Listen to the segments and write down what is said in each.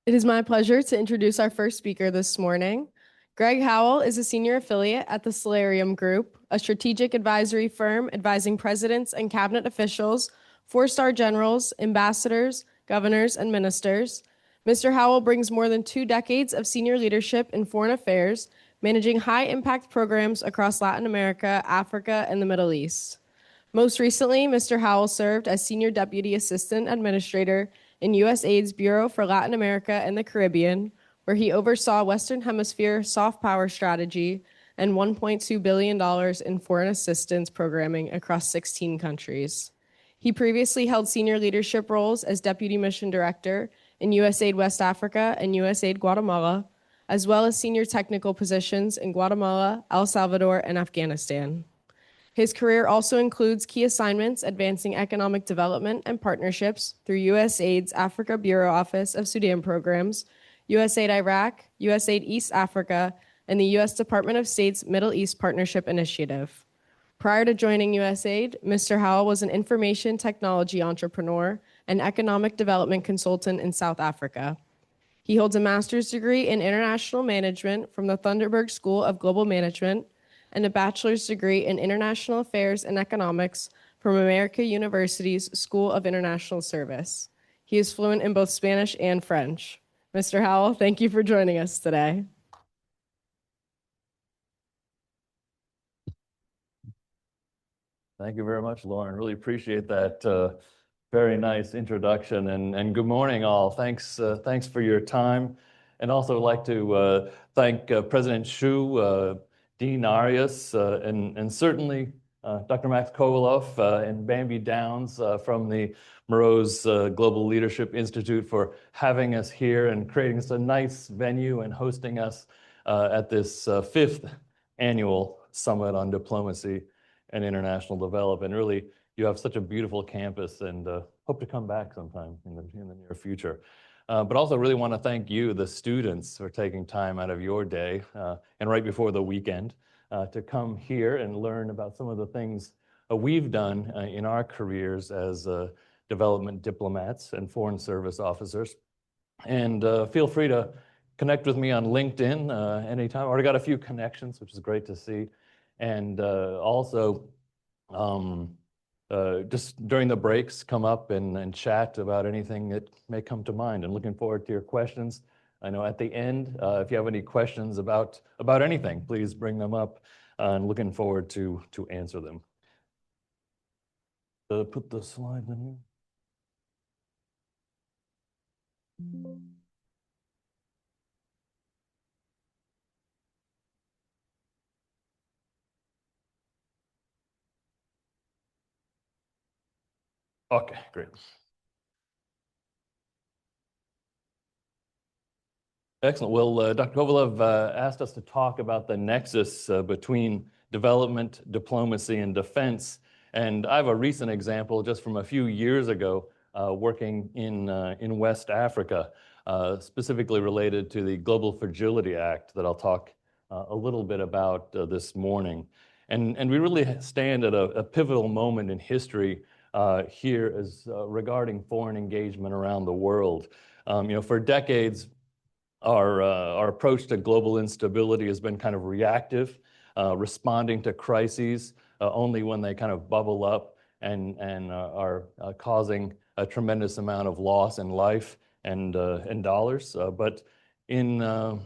It is my pleasure to introduce our first speaker this morning. Gregg Howell is a senior affiliate at the Solarium Group, a strategic advisory firm advising presidents and cabinet officials, four-star generals, ambassadors, governors, and ministers. Mr. Howell brings more than 2 decades of senior leadership in foreign affairs, managing high-impact programs across Latin America, Africa, and the Middle East. Most recently, Mr. Howell served as Senior Deputy Assistant Administrator in USAID's Bureau for Latin America and the Caribbean, where he oversaw Western Hemisphere soft power strategy and $1.2 billion in foreign assistance programming across 16 countries. He previously held senior leadership roles as Deputy Mission Director in USAID West Africa and USAID Guatemala, as well as senior technical positions in Guatemala, El Salvador, and Afghanistan. His career also includes key assignments advancing economic development and partnerships through USAID's Africa Bureau Office of Sudan Programs, USAID Iraq, USAID East Africa, and the U.S. Department of State's Middle East Partnership Initiative. Prior to joining USAID, Mr. Howell was an information technology entrepreneur and economic development consultant in South Africa. He holds a master's degree in international management from the Thunderberg School of Global Management and a bachelor's degree in international affairs and economics from America University's School of International Service. He is fluent in both Spanish and French. Mr. Howell, thank you for joining us today. Thank you very much, Lauren. Really appreciate that very nice introduction. And good morning, all. Thanks for your time. And also like to thank President Xu, Dean Arias, and certainly Dr. Max Kowaloff and Bambi Downs from the Mroz Global Leadership Institute for having us here and creating such a nice venue and hosting us at this 5th annual Summit on Diplomacy and International Development. Really, you have such a beautiful campus, and hope to come back sometime in the near future. But also really want to thank you, the students, for taking time out of your day and right before the weekend to come here and learn about some of the things we've done in our careers as development diplomats and foreign service officers. And feel free to connect with me on LinkedIn anytime. I already got a few connections, which is great to see. And also, just during the breaks, come up and chat about anything that may come to mind. And looking forward to your questions. I know at the end, if you have any questions about anything, please bring them up. And looking forward to answer them. Put the slides in here. Okay, great. Excellent. Well, Dr. Kovalev asked us to talk about the nexus between development, diplomacy, and defense. And I have a recent example just from a few years ago working in West Africa, specifically related to the Global Fragility Act that I'll talk a little bit about this morning. And we really stand at a pivotal moment in history here as regarding foreign engagement around the world. For decades, our approach to global instability has been kind of reactive, responding to crises only when they kind of bubble up and are causing a tremendous amount of loss in life and dollars. But in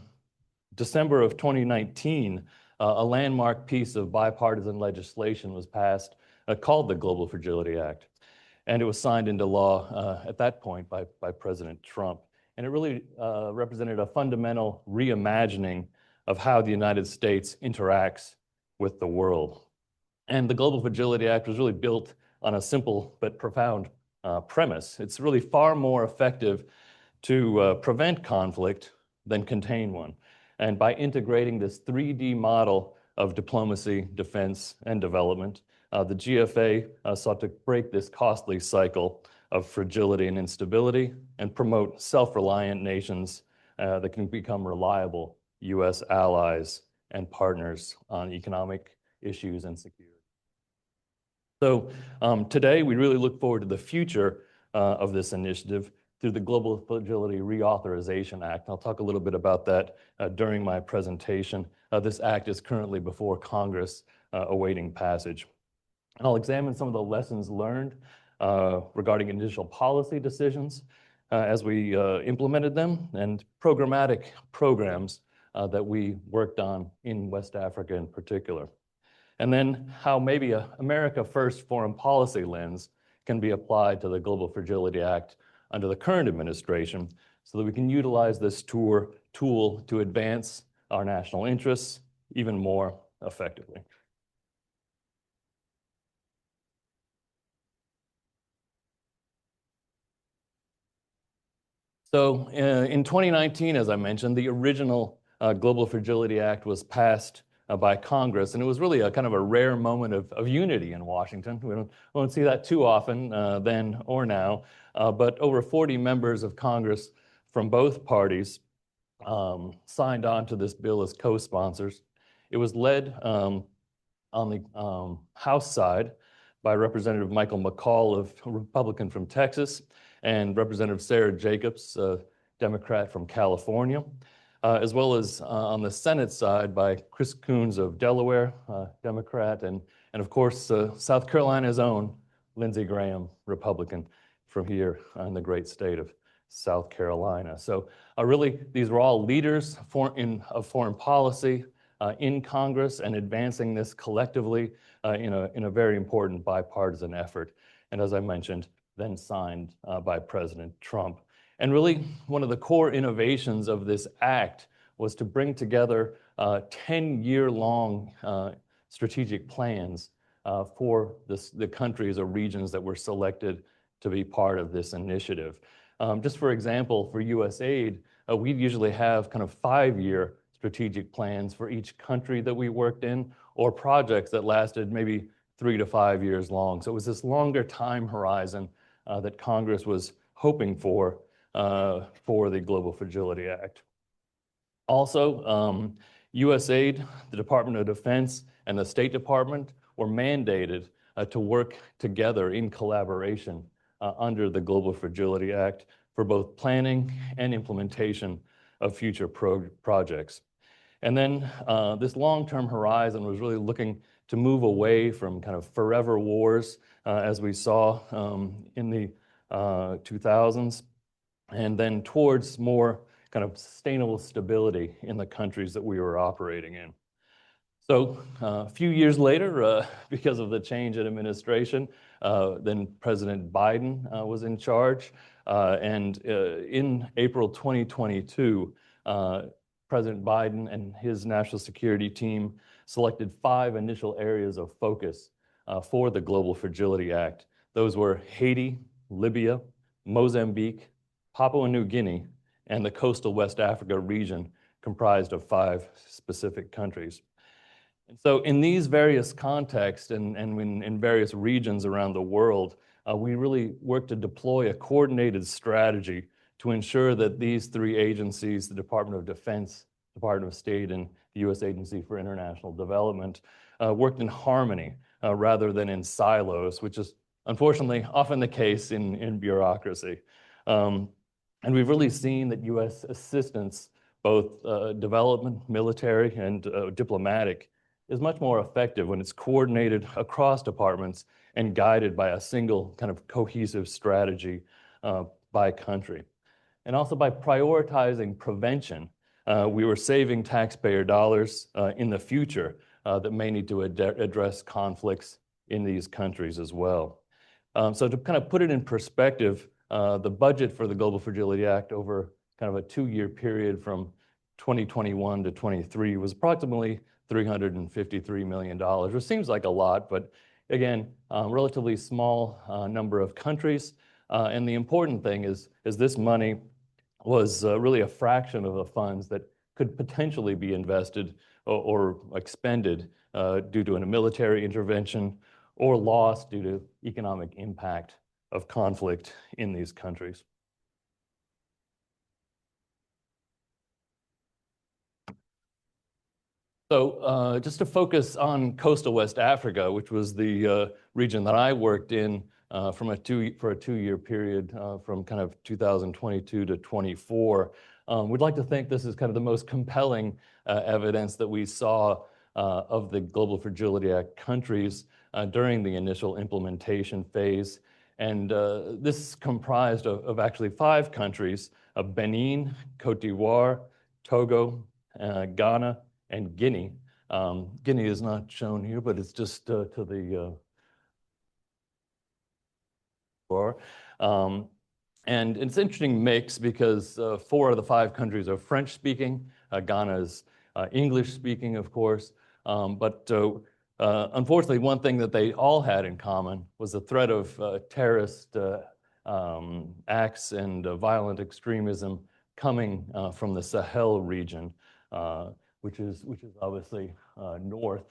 December of 2019, a landmark piece of bipartisan legislation was passed called the Global Fragility Act. And it was signed into law at that point by President Trump. And it really represented a fundamental reimagining of how the United States interacts with the world. And the Global Fragility Act was really built on a simple but profound premise. It's really far more effective to prevent conflict than contain one. And by integrating this 3D model of diplomacy, defense, and development, the GFA sought to break this costly cycle of fragility and instability and promote self-reliant nations that can become reliable U.S. allies and partners on economic issues and security. So today we really look forward to the future of this initiative through the Global Fragility Reauthorization Act. I'll talk a little bit about that during my presentation. This act is currently before Congress awaiting passage. And I'll examine some of the lessons learned regarding initial policy decisions as we implemented them, and programmatic programs that we worked on in West Africa in particular. And then how maybe a America First foreign policy lens can be applied to the Global Fragility Act under the current administration so that we can utilize this tool to advance our national interests even more effectively. So in 2019, as I mentioned, the original Global Fragility Act was passed by Congress, and it was really a kind of a rare moment of unity in Washington. We don't see that too often then or now, but over 40 members of Congress from both parties signed on to this bill as co-sponsors. It was led on the House side by Representative Michael McCall, a Republican from Texas, and Representative Sarah Jacobs, a Democrat from California, as well as on the Senate side by Chris Coons of Delaware, Democrat, and of course, South Carolina's own Lindsey Graham, Republican from here in the great state of South Carolina. So really, these were all leaders of foreign policy in Congress and advancing this collectively in a very important bipartisan effort. And as I mentioned, then signed by President Trump. And really, one of the core innovations of this act was to bring together 10-year-long strategic plans for the countries or regions that were selected to be part of this initiative. Just for example, for USAID, we usually have kind of 5-year strategic plans for each country that we worked in, or projects that lasted maybe 3 to 5 years long. So it was this longer time horizon that Congress was hoping for the Global Fragility Act. Also, USAID, the Department of Defense, and the State Department were mandated to work together in collaboration under the Global Fragility Act for both planning and implementation of future projects. And then this long-term horizon was really looking to move away from kind of forever wars, as we saw in the 2000s, and then towards more kind of sustainable stability in the countries that we were operating in. So a few years later, because of the change in administration, then President Biden was in charge. And in April 2022, President Biden and his national security team selected 5 initial areas of focus for the Global Fragility Act. Those were Haiti, Libya, Mozambique, Papua New Guinea, and the coastal West Africa region, comprised of 5 specific countries. And so in these various contexts and in various regions around the world, we really worked to deploy a coordinated strategy to ensure that these 3 agencies, the Department of Defense, Department of State, and the U.S. Agency for International Development, worked in harmony rather than in silos, which is unfortunately often the case in bureaucracy. And we've really seen that U.S. assistance, both development, military, and diplomatic, is much more effective when it's coordinated across departments and guided by a single kind of cohesive strategy by country. And also by prioritizing prevention, we were saving taxpayer dollars in the future that may need to address conflicts in these countries as well. So to kind of put it in perspective, the budget for the Global Fragility Act over kind of a 2-year period from 2021 to 23 was approximately $353 million, which seems like a lot, but again, relatively small number of countries. And the important thing is this money was really a fraction of the funds that could potentially be invested or expended due to a military intervention or lost due to economic impact of conflict in these countries. So just to focus on coastal West Africa, which was the region that I worked in for a two-year period from kind of 2022 to 24, we'd like to think this is kind of the most compelling evidence that we saw of the Global Fragility Act countries during the initial implementation phase. And this is comprised of actually 5 countries: Benin, Cote d'Ivoire, Togo, Ghana, and Guinea. Guinea is not shown here, but it's just to the far. And it's an interesting mix because 4 of the 5 countries are French-speaking. Ghana is English-speaking, of course. But unfortunately, one thing that they all had in common was the threat of terrorist acts and violent extremism coming from the Sahel region, which is obviously north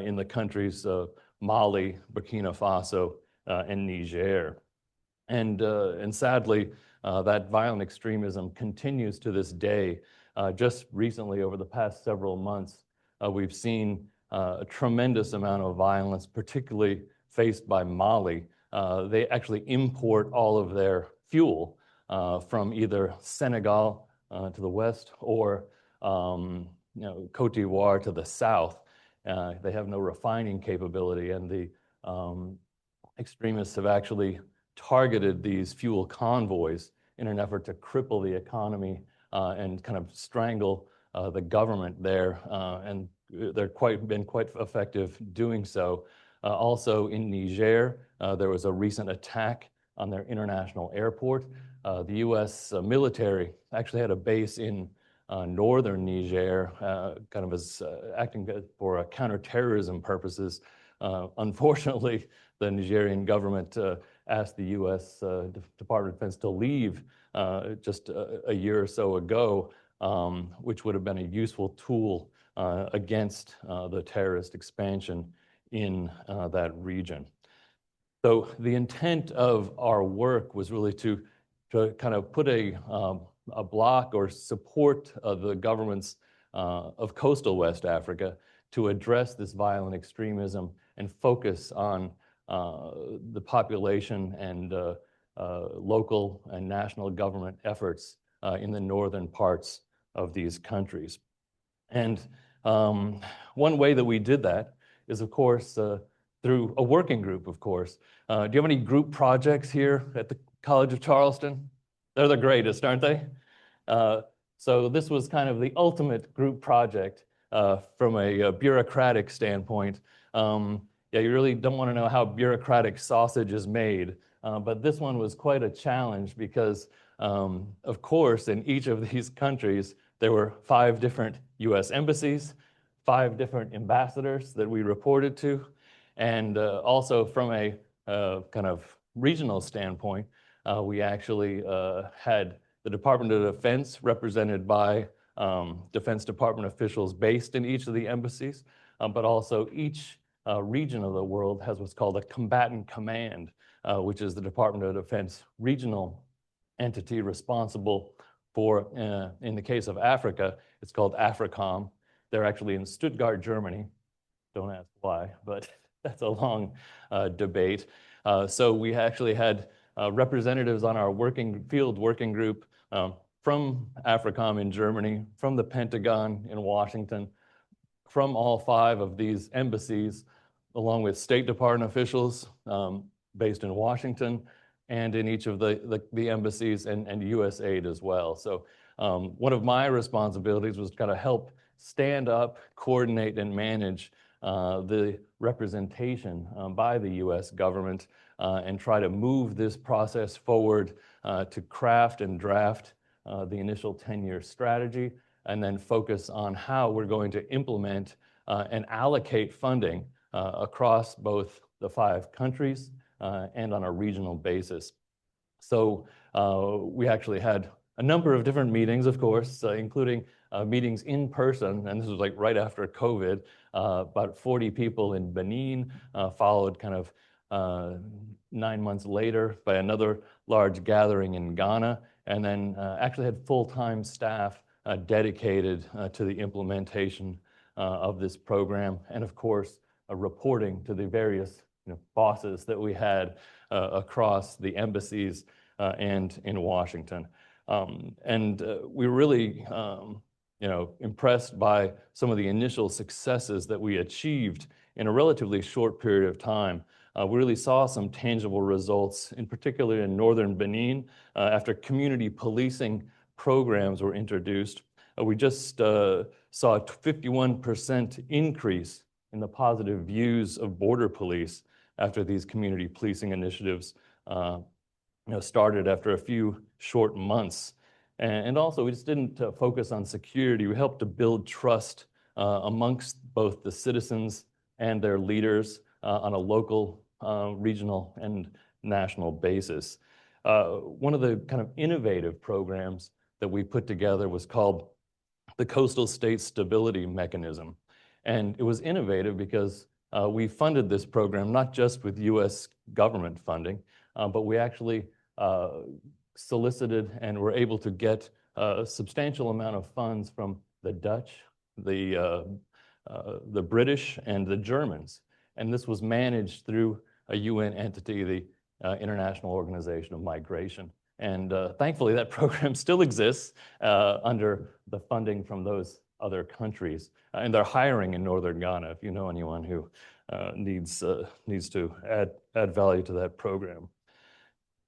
in the countries of Mali, Burkina Faso, and Niger. And sadly, that violent extremism continues to this day. Just recently, over the past several months, we've seen a tremendous amount of violence, particularly faced by Mali. They actually import all of their fuel from either Senegal to the west or Cote d'Ivoire to the south. They have no refining capability, and the extremists have actually targeted these fuel convoys in an effort to cripple the economy and kind of strangle the government there. And they're been quite effective doing so. Also in Niger, there was a recent attack on their international airport. The U.S. military actually had a base in northern Niger, kind of as acting for counterterrorism purposes. Unfortunately, the Nigerian government asked the U.S. Department of Defense to leave just a year or so ago, which would have been a useful tool against the terrorist expansion in that region. So the intent of our work was really to kind of put a block or support the governments of coastal West Africa to address this violent extremism and focus on the population and local and national government efforts in the northern parts of these countries. And one way that we did that is, of course, through a working group, of course. Do you have any group projects here at the College of Charleston? They're the greatest, aren't they? So this was kind of the ultimate group project from a bureaucratic standpoint. Yeah, you really don't want to know how bureaucratic sausage is made, but this one was quite a challenge because, of course, in each of these countries, there were 5 different U.S. embassies, 5 different ambassadors that we reported to, and also from a kind of regional standpoint, we actually had the Department of Defense represented by Defense Department officials based in each of the embassies, but also each region of the world has what's called a combatant command, which is the Department of Defense regional entity responsible for, in the case of Africa, it's called AFRICOM. They're actually in Stuttgart, Germany. Don't ask why, but that's a long debate. So we actually had representatives on our field working group from AFRICOM in Germany, from the Pentagon in Washington, from all 5 of these embassies, along with State Department officials based in Washington and in each of the embassies and USAID as well. So one of my responsibilities was to kind of help stand up, coordinate, and manage the representation by the U.S. government and try to move this process forward to craft and draft the initial 10-year strategy, and then focus on how we're going to implement and allocate funding across both the 5 countries and on a regional basis. So we actually had a number of different meetings, of course, including meetings in person, and this was like right after COVID. About 40 people in Benin, followed kind of 9 months later by another large gathering in Ghana, and then actually had full-time staff dedicated to the implementation of this program, and of course, reporting to the various bosses that we had across the embassies and in Washington. We were really impressed by some of the initial successes that we achieved in a relatively short period of time. We really saw some tangible results, in particular in northern Benin, after community policing programs were introduced. We just saw a 51% increase in the positive views of border police after these community policing initiatives started after a few short months. And also, we just didn't focus on security. We helped to build trust amongst both the citizens and their leaders on a local, regional, and national basis. One of the kind of innovative programs that we put together was called the Coastal State Stability Mechanism. And it was innovative because we funded this program not just with US government funding, but we actually solicited and were able to get a substantial amount of funds from the Dutch, the British, and the Germans. And this was managed through a UN entity, the International Organization of Migration. And thankfully, that program still exists under the funding from those other countries. And they're hiring in northern Ghana, if you know anyone who needs to add value to that program.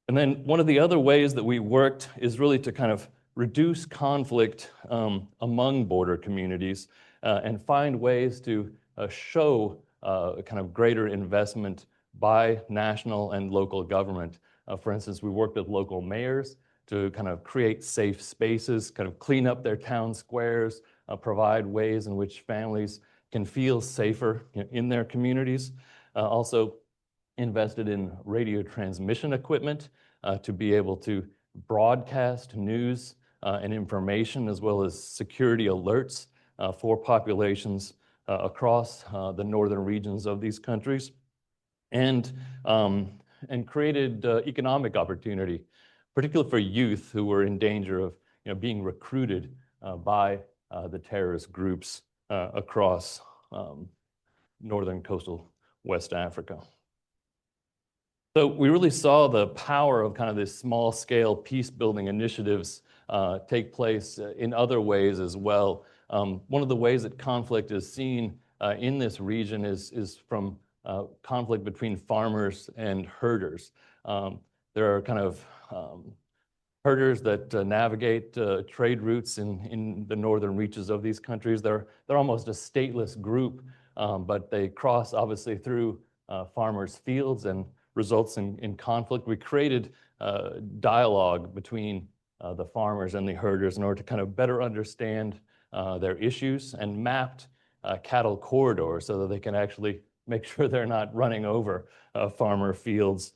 And then one of the other ways that we worked is really to kind of reduce conflict among border communities and find ways to show kind of greater investment by national and local government. For instance, we worked with local mayors to kind of create safe spaces, kind of clean up their town squares, provide ways in which families can feel safer in their communities. Also invested in radio transmission equipment to be able to broadcast news and information, as well as security alerts for populations across the northern regions of these countries, and created economic opportunity, particularly for youth who were in danger of being recruited by the terrorist groups across northern coastal West Africa. So we really saw the power of kind of this small-scale peace-building initiatives take place in other ways as well. One of the ways that conflict is seen in this region is from conflict between farmers and herders. There are kind of herders that navigate trade routes in the northern reaches of these countries. They're almost a stateless group, but they cross obviously through farmers' fields and results in conflict. We created dialogue between the farmers and the herders in order to kind of better understand their issues, and mapped cattle corridors so that they can actually make sure they're not running over farmer fields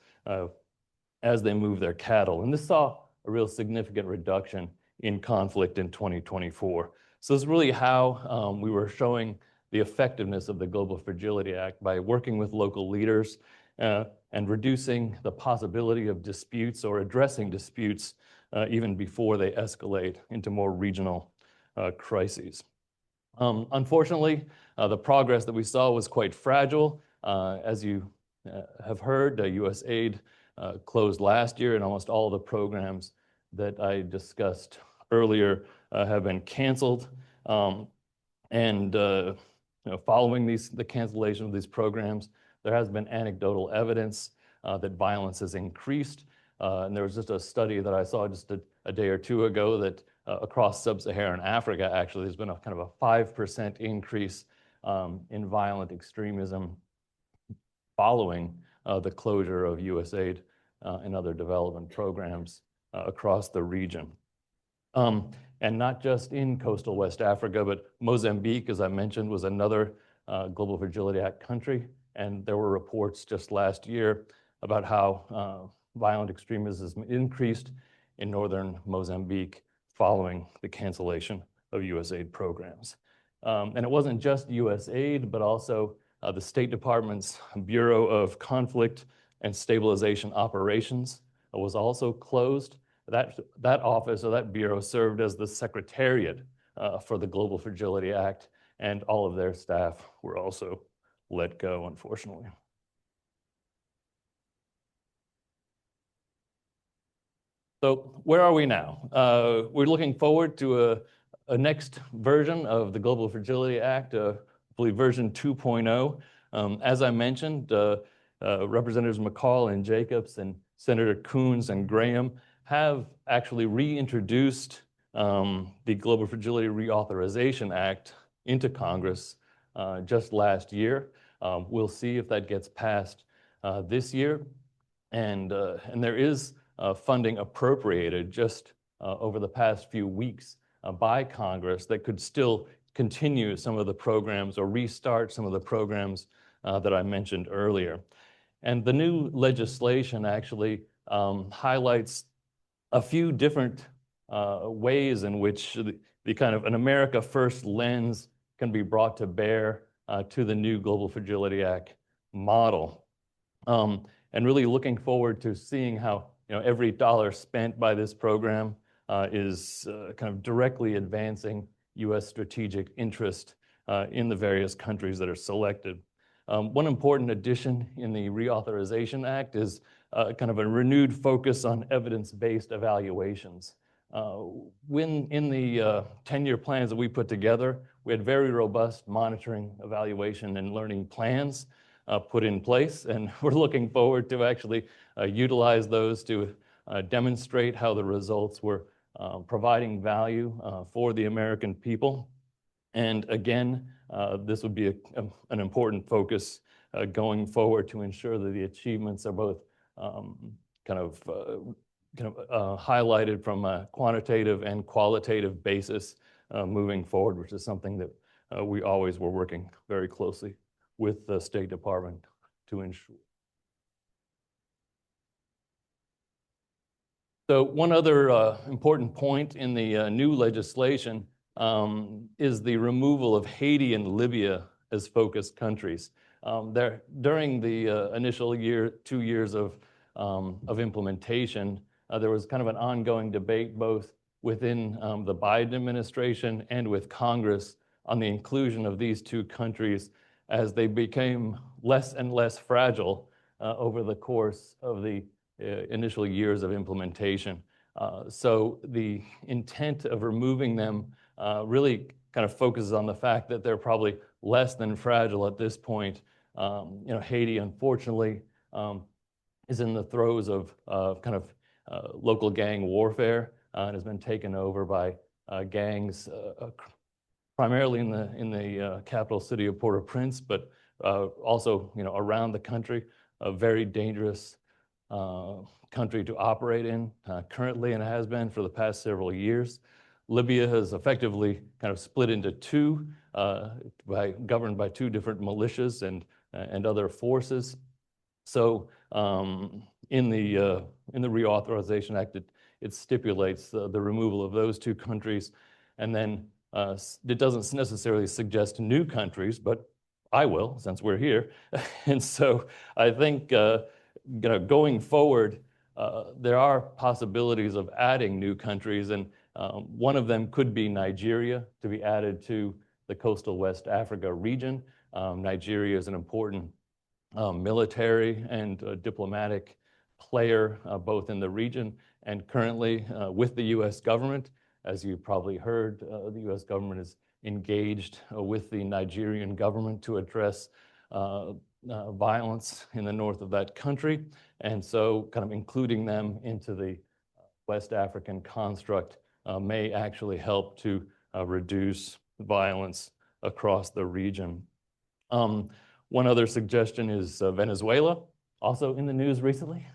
as they move their cattle. And this saw a real significant reduction in conflict in 2024. So it's really how we were showing the effectiveness of the Global Fragility Act by working with local leaders and reducing the possibility of disputes or addressing disputes even before they escalate into more regional crises. Unfortunately, the progress that we saw was quite fragile. As you have heard, US aid closed last year, and almost all the programs that I discussed earlier have been canceled. Following the cancellation of these programs, there has been anecdotal evidence that violence has increased. And there was just a study that I saw just a day or two ago that across sub-Saharan Africa, actually, there's been a kind of a 5% increase in violent extremism following the closure of USAID and other development programs across the region. And not just in coastal West Africa, but Mozambique, as I mentioned, was another Global Fragility Act country. And there were reports just last year about how violent extremism increased in northern Mozambique following the cancellation of USAID programs. And it wasn't just USAID, but also the State Department's Bureau of Conflict and Stabilization Operations was also closed. That office or that bureau served as the secretariat for the Global Fragility Act. and all of their staff were also let go, unfortunately. So where are we now? We're looking forward to a next version of the Global Fragility Act, I believe version 2.0. As I mentioned, Representatives McCall and Jacobs and Senator Coons and Graham have actually reintroduced the Global Fragility Reauthorization Act into Congress just last year. We'll see if that gets passed this year. And there is funding appropriated just over the past few weeks by Congress that could still continue some of the programs or restart some of the programs that I mentioned earlier. And the new legislation actually highlights a few different ways in which the kind of an America First lens can be brought to bear to the new Global Fragility Act model. And really looking forward to seeing how every dollar spent by this program is kind of directly advancing U.S. strategic interest in the various countries that are selected. One important addition in the Reauthorization Act is kind of a renewed focus on evidence-based evaluations. When in the 10-year plans that we put together, we had very robust monitoring, evaluation, and learning plans put in place, and we're looking forward to actually utilize those to demonstrate how the results were providing value for the American people. And again, this would be an important focus going forward to ensure that the achievements are both kind of highlighted from a quantitative and qualitative basis moving forward, which is something that we always were working very closely with the State Department to ensure. So one other important point in the new legislation is the removal of Haiti and Libya as focus countries. During the initial 2 years of implementation, there was kind of an ongoing debate both within the Biden administration and with Congress on the inclusion of these two countries as they became less and less fragile over the course of the initial years of implementation. So the intent of removing them really kind of focuses on the fact that they're probably less than fragile at this point. Haiti, unfortunately, is in the throes of kind of local gang warfare and has been taken over by gangs primarily in the capital city of Port-au-Prince, but also around the country. A very dangerous country to operate in currently, and has been for the past several years. Libya has effectively kind of split into two, governed by two different militias and other forces. So in the Reauthorization Act, it stipulates the removal of those two countries, and then it doesn't necessarily suggest new countries, but I will, since we're here. And so I think going forward, there are possibilities of adding new countries, and one of them could be Nigeria, to be added to the coastal West Africa region. Nigeria is an important military and diplomatic player, both in the region and currently with the U.S. government. As you probably heard, the U.S. government is engaged with the Nigerian government to address violence in the north of that country. And so kind of including them into the West African construct may actually help to reduce violence across the region. One other suggestion is Venezuela, also in the news recently.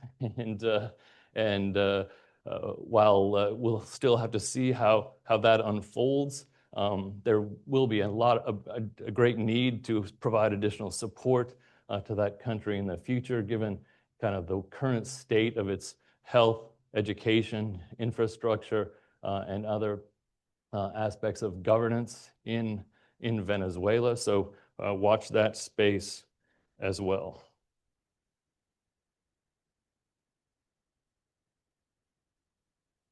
And while we'll still have to see how that unfolds, there will be a great need to provide additional support to that country in the future, given kind of the current state of its health, education, infrastructure, and other aspects of governance in Venezuela. So watch that space as well.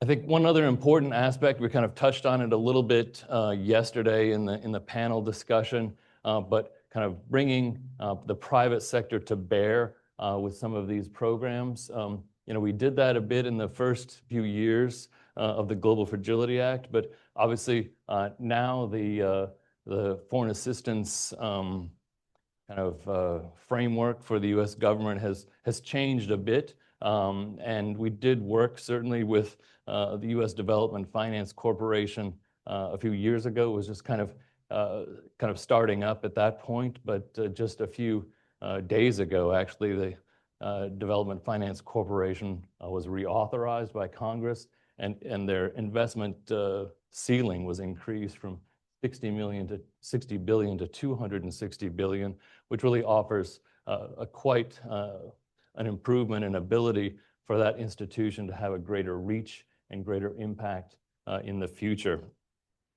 I think one other important aspect, we kind of touched on it a little bit yesterday in the panel discussion, but kind of bringing the private sector to bear with some of these programs. We did that a bit in the first few years of the Global Fragility Act, but obviously now the foreign assistance framework for the U.S. government has changed a bit. And we did work certainly with the U.S. Development Finance Corporation a few years ago. It was just kind of starting up at that point, but just a few days ago, actually, the Development Finance Corporation was reauthorized by Congress, and their investment ceiling was increased from 60 million to 60 billion to 260 billion, which really offers quite an improvement in ability for that institution to have a greater reach and greater impact in the future.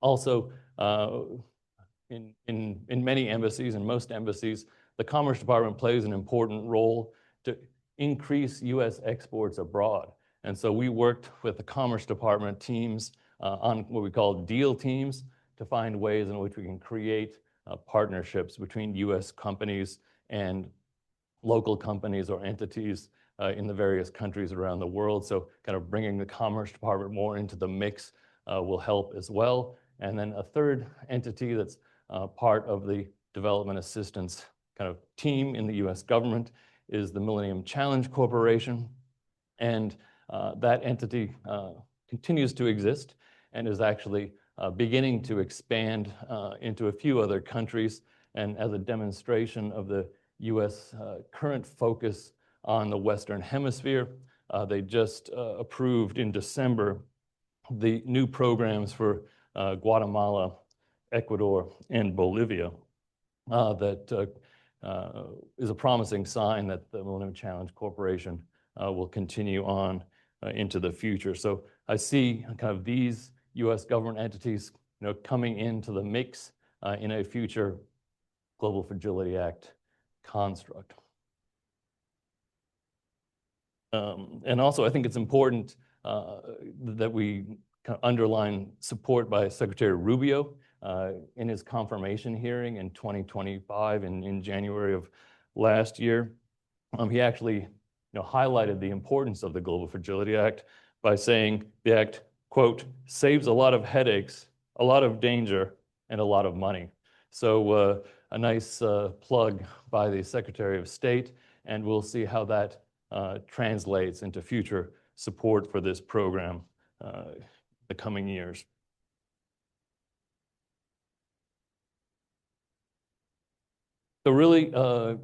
Also, in many embassies and most embassies, the Commerce Department plays an important role to increase U.S. exports abroad. And so we worked with the Commerce Department teams on what we call deal teams to find ways in which we can create partnerships between U.S. companies and local companies or entities in the various countries around the world. So kind of bringing the Commerce Department more into the mix will help as well. And then a third entity that's part of the development assistance kind of team in the U.S. government is the Millennium Challenge Corporation. And that entity continues to exist and is actually beginning to expand into a few other countries. And as a demonstration of the U.S. Current focus on the Western Hemisphere, they just approved in December the new programs for Guatemala, Ecuador, and Bolivia that is a promising sign that the Millennium Challenge Corporation will continue on into the future. So I see kind of these U.S. government entities coming into the mix in a future Global Fragility Act construct. And also, I think it's important that we kind of underline support by Secretary Rubio in his confirmation hearing in 2025 in January of last year. He actually highlighted the importance of the Global Fragility Act by saying the act, quote, saves a lot of headaches, a lot of danger, and a lot of money. So a nice plug by the Secretary of State, and we'll see how that translates into future support for this program the coming years. So really,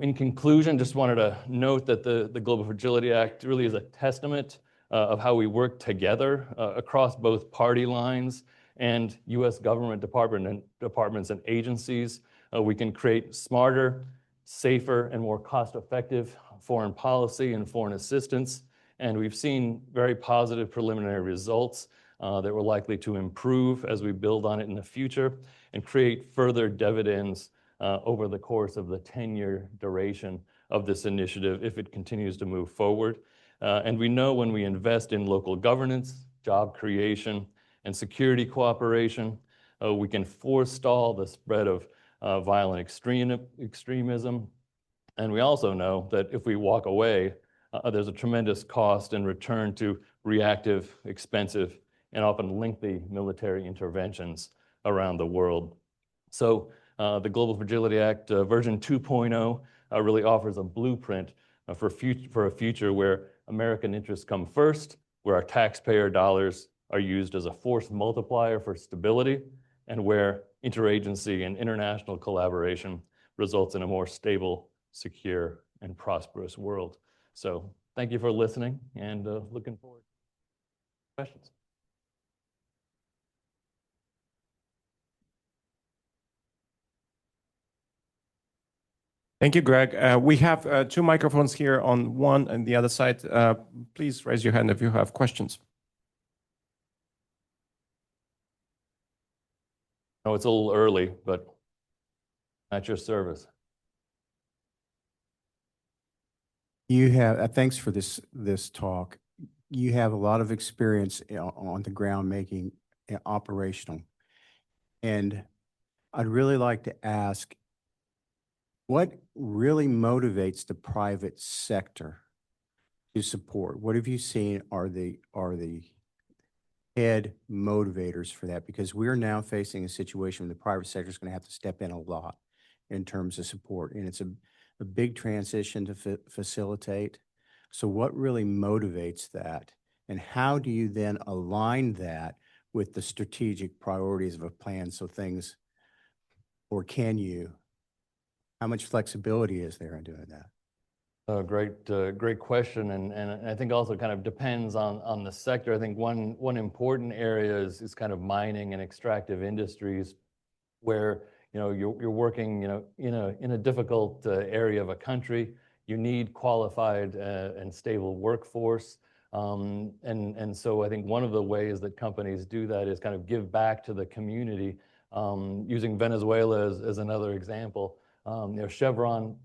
in conclusion, just wanted to note that the Global Fragility Act really is a testament of how we work together across both party lines and U.S. government departments and agencies. We can create smarter, safer, and more cost-effective foreign policy and foreign assistance. And we've seen very positive preliminary results that we're likely to improve as we build on it in the future and create further dividends over the course of the 10-year duration of this initiative if it continues to move forward. And we know when we invest in local governance, job creation, and security cooperation, we can forestall the spread of violent extremism. And we also know that if we walk away, there's a tremendous cost and return to reactive, expensive, and often lengthy military interventions around the world. So the Global Fragility Act version 2.0 really offers a blueprint for a future where American interests come first, where our taxpayer dollars are used as a force multiplier for stability, and where interagency and international collaboration results in a more stable, secure, and prosperous world. So thank you for listening, and looking forward to questions. Thank you, Greg. We have two microphones here on one and the other side. Please raise your hand if you have questions. I know it's a little early, but at your service. You have thanks for this talk. you have a lot of experience on the ground making it operational. And I'd really like to ask, what really motivates the private sector to support? What have you seen are the head motivators for that? Because we're now facing a situation where the private sector is going to have to step in a lot in terms of support. And it's a big transition to facilitate. So what really motivates that? And how do you then align that with the strategic priorities of a plan so things, or can you, how much flexibility is there in doing that? Great question, and I think also kind of depends on the sector. I think one important area is kind of mining and extractive industries, where you're working in a difficult area of a country. You need qualified and stable workforce, and so I think one of the ways that companies do that is kind of give back to the community. Using Venezuela as another example, Chevron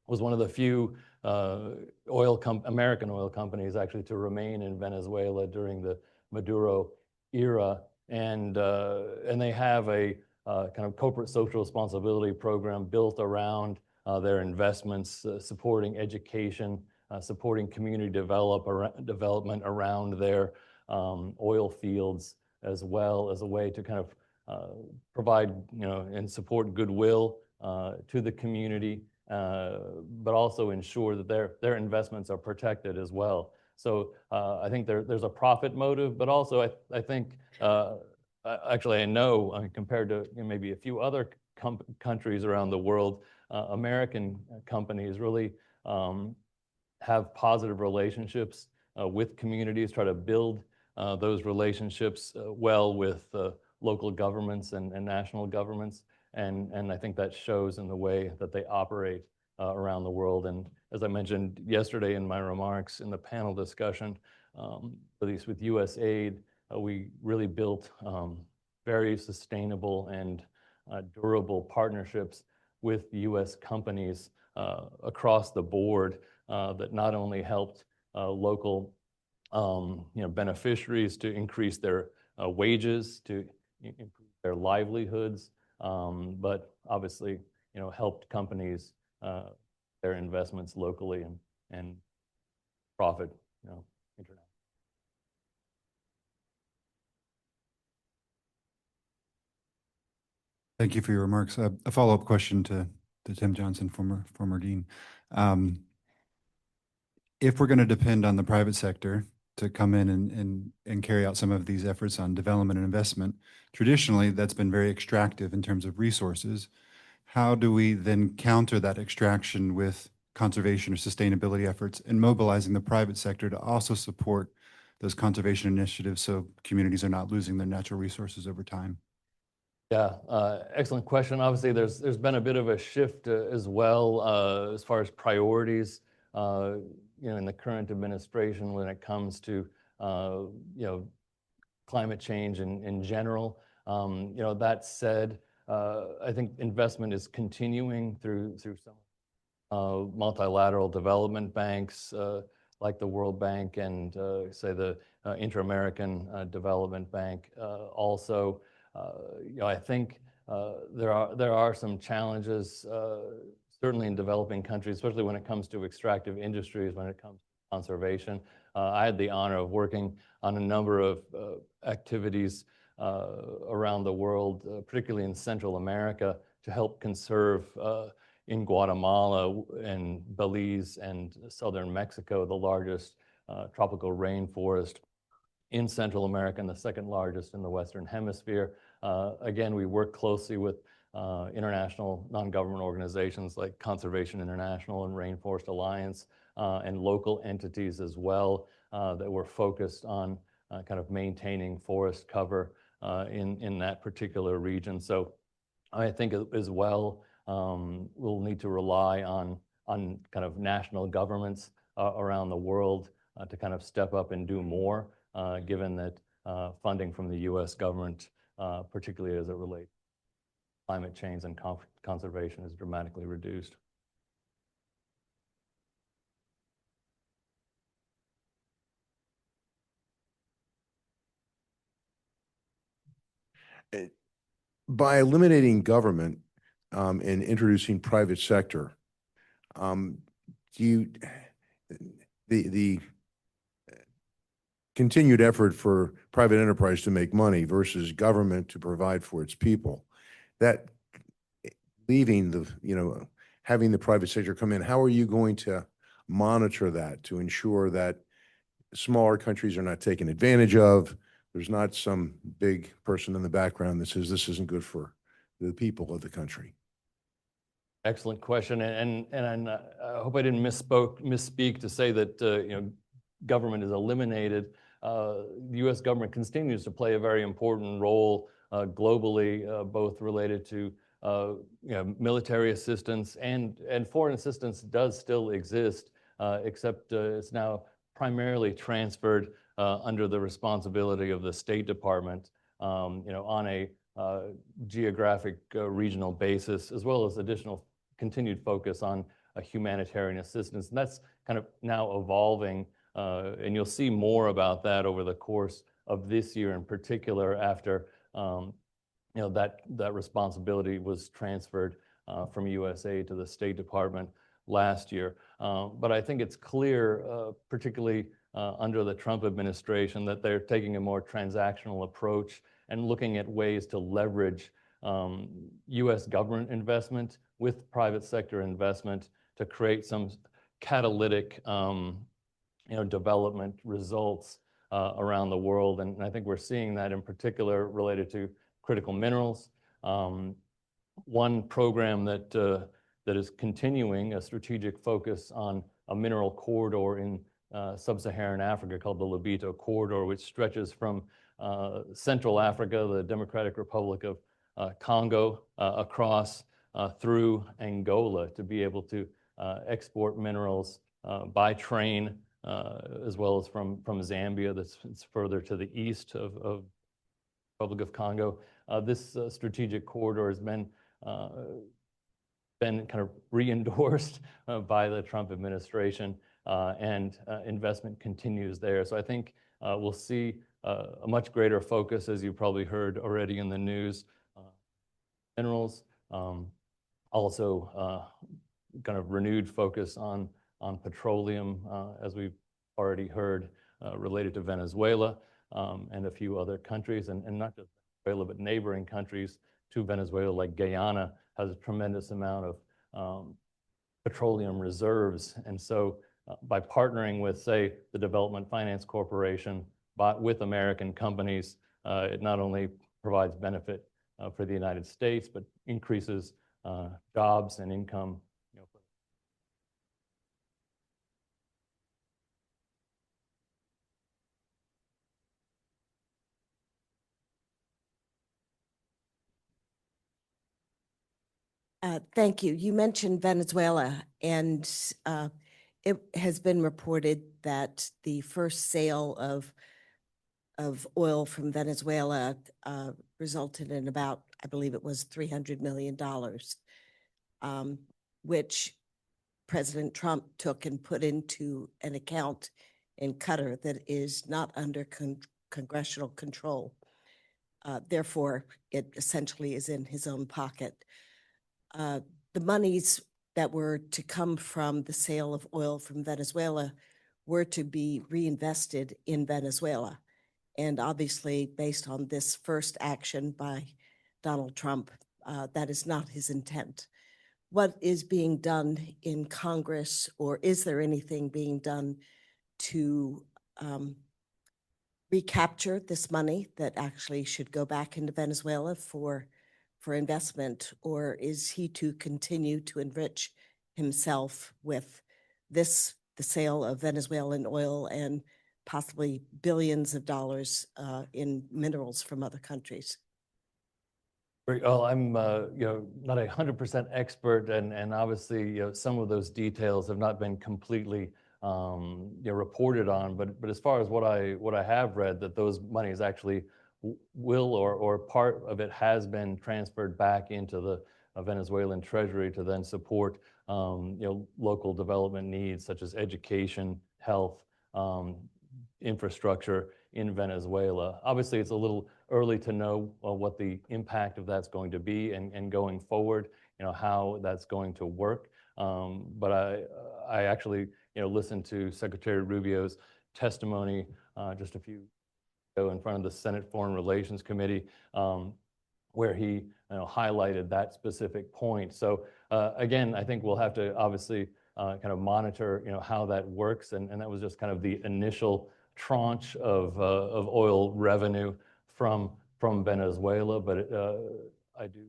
was one of the few American oil companies actually to remain in Venezuela during the Maduro era, and they have a kind of corporate social responsibility program built around their investments, supporting education, supporting community development around their oil fields, as well as a way to kind of provide and support goodwill to the community. But also ensure that their investments are protected as well. So I think there's a profit motive, but also I think, actually I know, compared to maybe a few other countries around the world, American companies really have positive relationships with communities, try to build those relationships well with local governments and national governments. And I think that shows in the way that they operate around the world. And as I mentioned yesterday in my remarks in the panel discussion, at least with USAID, we really built very sustainable and durable partnerships with US companies across the board that not only helped local beneficiaries to increase their wages, to improve their livelihoods, but obviously, helped companies their investments locally and profit, internationally. Thank you for your remarks. A follow-up question to Tim Johnson, former dean. If we're going to depend on the private sector to come in and carry out some of these efforts on development and investment, traditionally that's been very extractive in terms of resources. How do we then counter that extraction with conservation or sustainability efforts and mobilizing the private sector to also support those conservation initiatives so communities are not losing their natural resources over time? Yeah, excellent question. Obviously, there's been a bit of a shift as well as far as priorities, in the current administration when it comes to climate change in general. That said, I think investment is continuing through some multilateral development banks like the World Bank and say the Inter-American Development Bank. Also, I think there are some challenges certainly in developing countries, especially when it comes to extractive industries, when it comes to conservation. I had the honor of working on a number of activities around the world, particularly in Central America, to help conserve in Guatemala and Belize and southern Mexico, the largest tropical rainforest in Central America and the second largest in the Western Hemisphere. Again, we work closely with international non-government organizations like Conservation International and Rainforest Alliance and local entities as well that were focused on kind of maintaining forest cover in that particular region. So I think as well, we'll need to rely on kind of national governments around the world to kind of step up and do more, given that funding from the US government, particularly as it relates to climate change and conservation, is dramatically reduced. by eliminating government and introducing private sector, the continued effort for private enterprise to make money versus government to provide for its people, that leaving the, having the private sector come in, how are you going to monitor that to ensure that smaller countries are not taken advantage of? There's not some big person in the background that says this isn't good for the people of the country. Excellent question, and I hope I didn't misspeak to say that government is eliminated. The U.S. government continues to play a very important role globally, both related to military assistance and foreign assistance does still exist, except it's now primarily transferred under the responsibility of the State Department, on a geographic regional basis, as well as additional continued focus on humanitarian assistance. And that's kind of now evolving, and you'll see more about that over the course of this year in particular after that responsibility was transferred from USA to the State Department last year. But I think it's clear, particularly under the Trump administration, that they're taking a more transactional approach and looking at ways to leverage U.S. government investment with private sector investment to create some catalytic development results around the world. And I think we're seeing that in particular related to critical minerals. One program that is continuing a strategic focus on a mineral corridor in sub-Saharan Africa called the Lobito Corridor, which stretches from Central Africa, the Democratic Republic of Congo, across through Angola to be able to export minerals by train, as well as from Zambia, that's further to the east of Republic of Congo. This strategic corridor has been kind of re-endorsed by the Trump administration, and investment continues there. So I think we'll see a much greater focus, as you probably heard already in the news, minerals, also kind of renewed focus on petroleum, as we've already heard, related to Venezuela and a few other countries, and not just Venezuela, but neighboring countries to Venezuela, like Guyana, has a tremendous amount of petroleum reserves. And so by partnering with, say, the Development Finance Corporation, but with American companies, it not only provides benefit for the United States, but increases jobs and income. Thank you. You mentioned Venezuela, and it has been reported that the first sale of oil from Venezuela resulted in about, I believe it was $300 million, which President Trump took and put into an account in Qatar that is not under congressional control. Therefore, it essentially is in his own pocket. The monies that were to come from the sale of oil from Venezuela were to be reinvested in Venezuela. And obviously, based on this first action by Donald Trump, that is not his intent. What is being done in Congress, or is there anything being done to recapture this money that actually should go back into Venezuela for investment, or is he to continue to enrich himself with the sale of Venezuelan oil and possibly billions of dollars in minerals from other countries? Well, I'm not 100% expert, and obviously some of those details have not been completely reported on. But as far as what I have read, that those monies actually will or part of it has been transferred back into the Venezuelan treasury to then support local development needs such as education, health, infrastructure in Venezuela. Obviously, it's a little early to know what the impact of that's going to be and going forward, how that's going to work. But I actually, listened to Secretary Rubio's testimony just a few ago in front of the Senate Foreign Relations Committee, where he highlighted that specific point. So again, I think we'll have to obviously kind of monitor how that works, and that was just kind of the initial tranche of oil revenue from Venezuela. But I do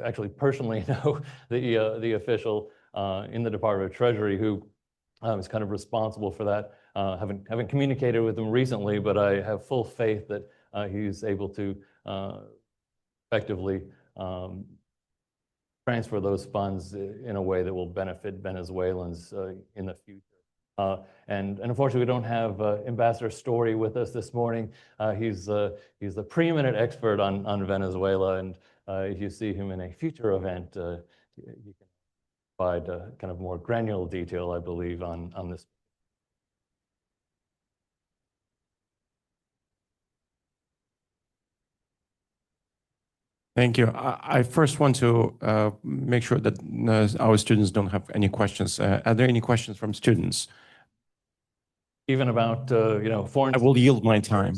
actually personally know the official in the Department of Treasury who is kind of responsible for that. Haven't communicated with him recently, but I have full faith that he's able to effectively transfer those funds in a way that will benefit Venezuelans in the future. And unfortunately, we don't have Ambassador Story with us this morning. He's the preeminent expert on Venezuela, and if you see him in a future event, you can provide kind of more granular detail, I believe, on this. Thank you. I first want to make sure that our students don't have any questions. Are there any questions from students? Even about foreign. I will yield my time.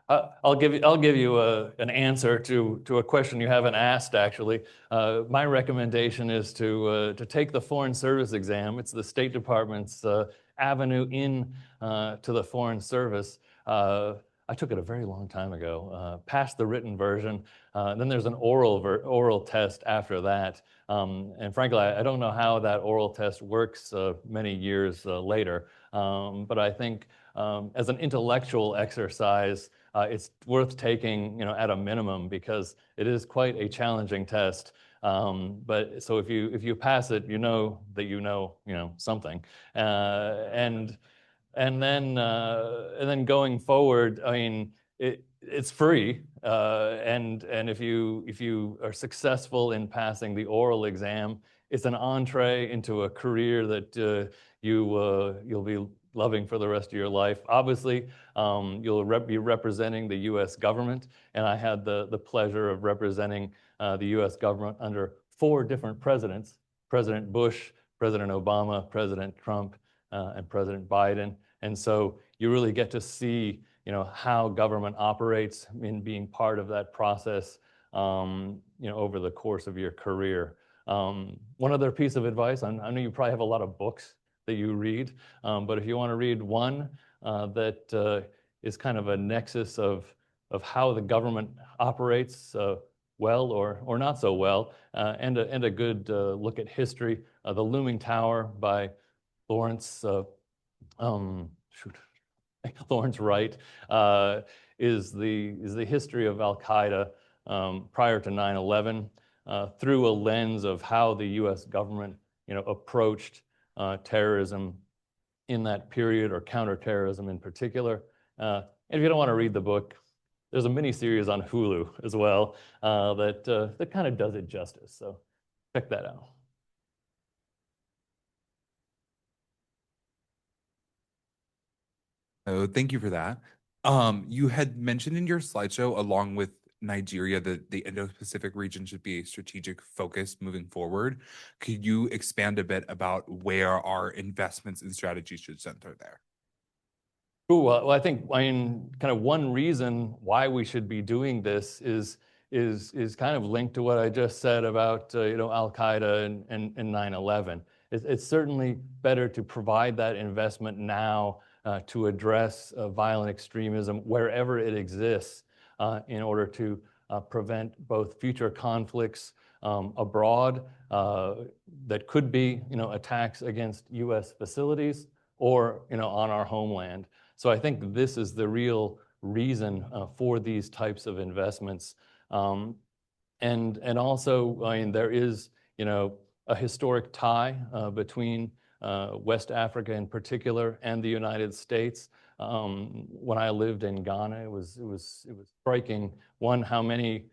I'll give you an answer to a question you haven't asked. Actually, my recommendation is to take the Foreign Service exam. It's the State Department's avenue in to the Foreign Service. I took it a very long time ago. Passed the written version. Then there's an oral test after that. And frankly, I don't know how that oral test works many years later. But I think as an intellectual exercise, it's worth taking, at a minimum, because it is quite a challenging test. But so if you pass it, you know that you know something, and then going forward, I mean, it's free, and if you are successful in passing the oral exam, it's an entree into a career that you'll be loving for the rest of your life. Obviously, you'll be representing the U.S. government, and I had the pleasure of representing the U.S. government under 4 different presidents: President Bush, President Obama, President Trump, and President Biden. And so you really get to see, how government operates in being part of that process, over the course of your career. One other piece of advice: I know you probably have a lot of books that you read, but if you want to read one that is kind of a nexus of how the government operates well or not so well, and a good look at history, The Looming Tower by Lawrence Wright is the history of Al-Qaeda prior to 9/11 through a lens of how the U.S. government approached terrorism in that period, or counterterrorism in particular. And if you don't want to read the book, there's a mini series on Hulu as well that kind of does it justice. So check that out. Oh, thank you for that. You had mentioned in your slideshow, along with Nigeria, that the Indo-Pacific region should be a strategic focus moving forward. Could you expand a bit about where our investments and strategies should center there? Ooh, well, I think kind of one reason why we should be doing this is kind of linked to what I just said about Al-Qaeda and 9/11. It's certainly better to provide that investment now to address violent extremism wherever it exists, in order to prevent both future conflicts abroad that could be attacks against U.S. facilities or on our homeland. So I think this is the real reason for these types of investments. And also, I mean, there is a historic tie between West Africa in particular and the United States. When I lived in Ghana, it was striking, one, how many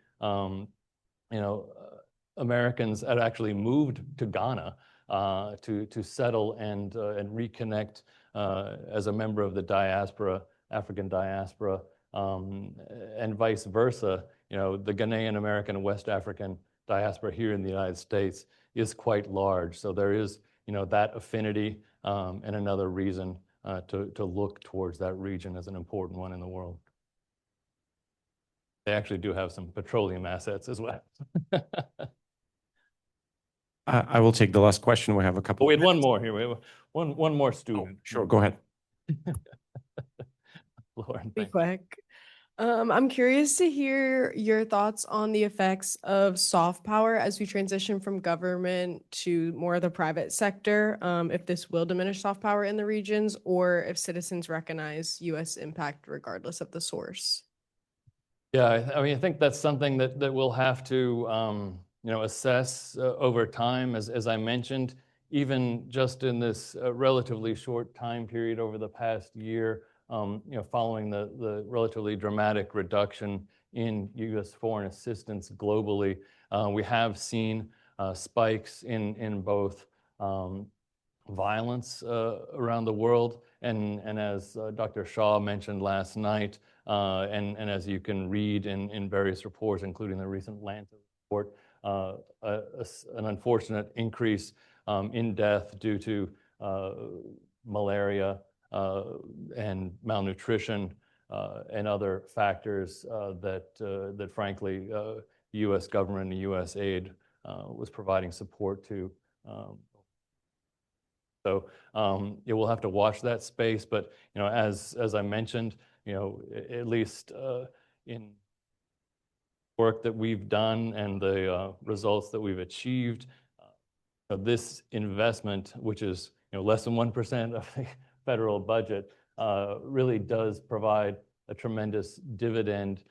Americans had actually moved to Ghana to settle and reconnect as a member of the diaspora, African diaspora, and vice versa. The Ghanaian American and West African diaspora here in the United States is quite large. So there is, that affinity and another reason to look towards that region as an important one in the world. They actually do have some petroleum assets as well. I will take the last question. We have a couple. Oh, we had one more here. We have one more student. Sure, go ahead. Lauren, Be thank you. quick. I'm curious to hear your thoughts on the effects of soft power as we transition from government to more of the private sector, if this will diminish soft power in the regions, or if citizens recognize U.S. impact regardless of the source. Yeah, I mean, I think that's something that we'll have to assess over time. As I mentioned, even just in this relatively short time period over the past year, following the relatively dramatic reduction in U.S. foreign assistance globally, we have seen spikes in both violence around the world, and as Dr. Shaw mentioned last night, and as you can read in various reports, including the recent Lancet report, an unfortunate increase in death due to malaria and malnutrition and other factors that frankly, the U.S. government and U.S. aid was providing support to. So we'll have to watch that space, but as I mentioned, at least in work that we've done and the results that we've achieved, this investment, which is less than 1% of the federal budget, really does provide a tremendous dividend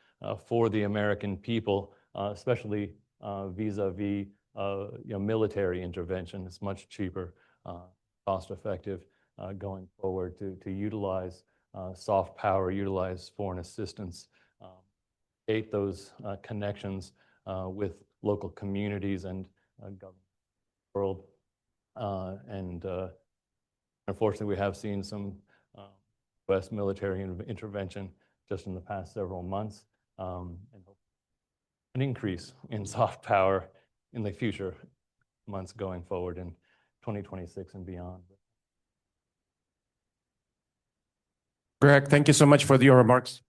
for the American people, especially vis-a-vis military intervention. It's much cheaper, cost-effective going forward to utilize soft power, utilize foreign assistance, create those connections with local communities and government world. And unfortunately, we have seen some U.S. military intervention just in the past several months, and an increase in soft power in the future months going forward in 2026 and beyond. Gregg, thank you so much for your remarks.